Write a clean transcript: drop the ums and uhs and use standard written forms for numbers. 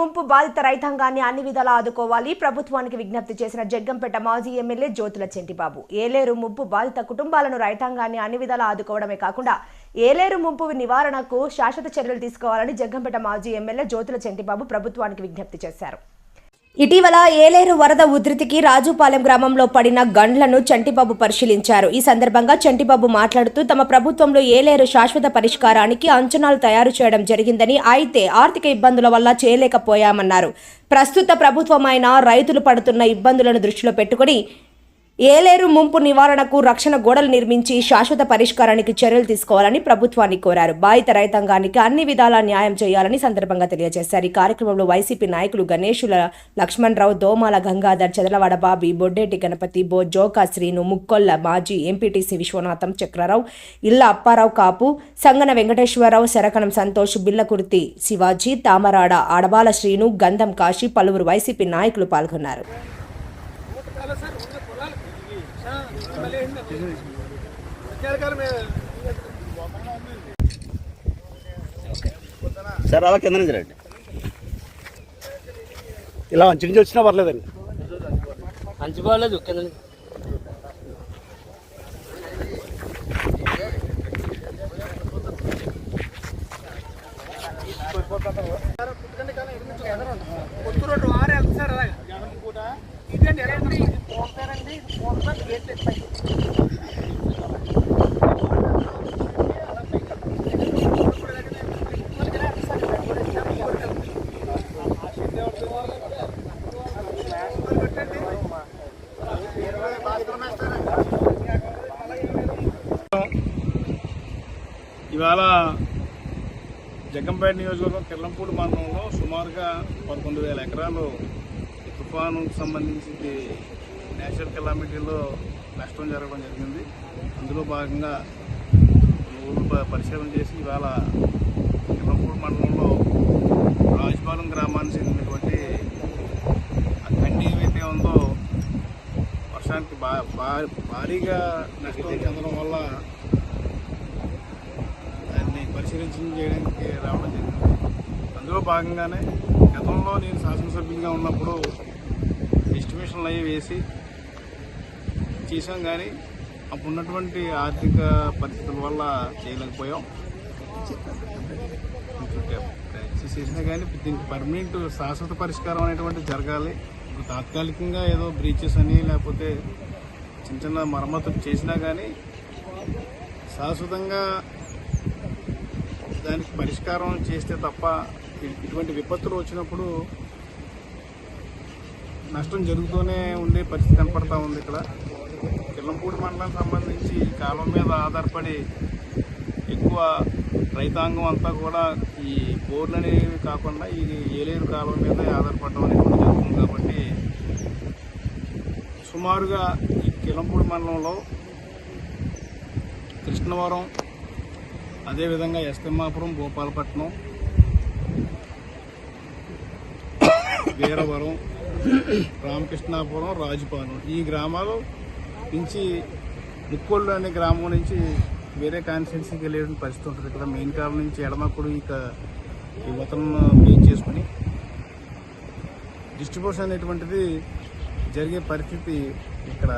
ముంపు బాధిత రైతాంగాన్ని అన్ని విధాలా ఆదుకోవాలి ప్రభుత్వానికి విజ్ఞప్తి చేసిన జగ్గంపేట మాజీ ఎమ్మెల్యే జ్యోతుల చెంటిబాబు. ఏలేరు ముంపు బాధిత కుటుంబాలను రైతాంగాన్ని అన్ని విధాలా ఆదుకోవడమే కాకుండా ఏలేరు ముంపు నివారణకు శాశ్వత చర్యలు తీసుకోవాలని జగ్గంపేట మాజీ ఎమ్మెల్యే జ్యోతుల చెంటిబాబు ప్రభుత్వానికి విజ్ఞప్తి చేశారు. ఇటీవల ఏలేరు వరద ఉధృతికి రాజుపాలెం గ్రామంలో పడిన గండ్లను చంటిబాబు పరిశీలించారు. ఈ సందర్భంగా చంటిబాబు మాట్లాడుతూ తమ ప్రభుత్వంలో ఏలేరు శాశ్వత పరిష్కారానికి అంచనాలు తయారు చేయడం జరిగిందని, అయితే ఆర్థిక ఇబ్బందుల వల్ల చేయలేకపోయామన్నారు. ప్రస్తుత ప్రభుత్వమైన రైతులు పడుతున్న ఇబ్బందులను దృష్టిలో పెట్టుకుని ఏలేరు ముంపు నివారణకు రక్షణ గోడలు నిర్మించి శాశ్వత పరిష్కారానికి చర్యలు తీసుకోవాలని ప్రభుత్వాన్ని కోరారు. బాధిత రైతాంగానికి అన్ని విధాలా న్యాయం చేయాలని సందర్భంగా తెలియజేశారు. ఈ కార్యక్రమంలో వైసీపీ నాయకులు గణేశుల లక్ష్మణరావు, దోమాల గంగాధర్, చెదలవాడ బాబి, బొడ్డేటి గణపతి, జోకా శ్రీను, ముక్కొల్ల మాజీ ఎంపీటీసీ విశ్వనాథం, చక్రరావు, ఇళ్ల అప్పారావు కాపు, సంగన వెంకటేశ్వరరావు, శరకణం సంతోష్, బిల్లకుర్తి శివాజీ, తామరాడ ఆడబాల శ్రీను, గంధం కాశీ, పలువురు వైసీపీ నాయకులు పాల్గొన్నారు. సార్ అలా కింద నుంచి రండి. ఇలా అంచు నుంచి వచ్చినా పర్లేదండి. అంచు బాగాలేదు కింద నుంచి. ఇవాళ జగ్గంపేట నియోజకవర్గం కిర్లంపూడి మండలంలో సుమారుగా 11,000 ఎకరాలు తుఫానుకు సంబంధించి నేచురల్ కెలామిటీలో నష్టం జరగడం జరిగింది. అందులో భాగంగా ఊరు పరిశీలన చేసి ఇవాళ కిర్లంపూడి మండలంలో రాజుపాలెం గ్రామానికి చెందినటువంటి ఆ కండి ఏవైతే ఉందో వర్షానికి భారీగా నష్టం చెందడం వల్ల చేయడానికి రావడం జరిగింది. అందులో భాగంగానే గతంలో నేను శాసనసభ్యులుగా ఉన్నప్పుడు ఎస్టిమేషన్లు అవి వేసి చేసాం, కానీ అప్పుడు ఉన్నటువంటి ఆర్థిక పరిస్థితుల వల్ల చేయలేకపోయాం. చేసినా కానీ దీనికి పర్మనెంట్ శాశ్వత పరిష్కారం అనేటువంటి జరగాలి. ఇప్పుడు తాత్కాలికంగా ఏదో బ్రీచెస్ అని లేకపోతే చిన్న చిన్న మరమ్మతులు చేసినా కానీ శాశ్వతంగా దానికి పరిష్కారం చేస్తే తప్ప ఇటువంటి విపత్తులు వచ్చినప్పుడు నష్టం జరుగుతూనే ఉండే పరిస్థితి కనపడతా ఉంది. ఇక్కడ కిర్లంపూడి మండలానికి సంబంధించి ఈ కాలం మీద ఆధారపడి ఎక్కువ రైతాంగం అంతా కూడా ఈ బోర్లు అనేవి కాకుండా ఈ ఏలేరు కాలం మీద ఆధారపడడం అనేది జరుగుతుంది. కాబట్టి సుమారుగా ఈ కిర్లంపూడి మండలంలో కృష్ణవరం, అదేవిధంగా ఎస్తిమ్మాపురం, భూపాలపట్నం, వీరవరం, రామకృష్ణాపురం, రాజుపాలెం ఈ గ్రామాలు నుంచి ముక్కోళ్ళు అనే గ్రామం నుంచి వేరే కాన్స్టిట్యున్సీకి వెళ్ళే పరిస్థితి ఉంటుంది. ఇక్కడ మెయిన్ కాలం నుంచి ఎడమకుడు ఈ వతలను బేస్ చేసుకుని డిస్ట్రిబ్యూషన్ అనేటువంటిది జరిగే పరిస్థితి ఇక్కడ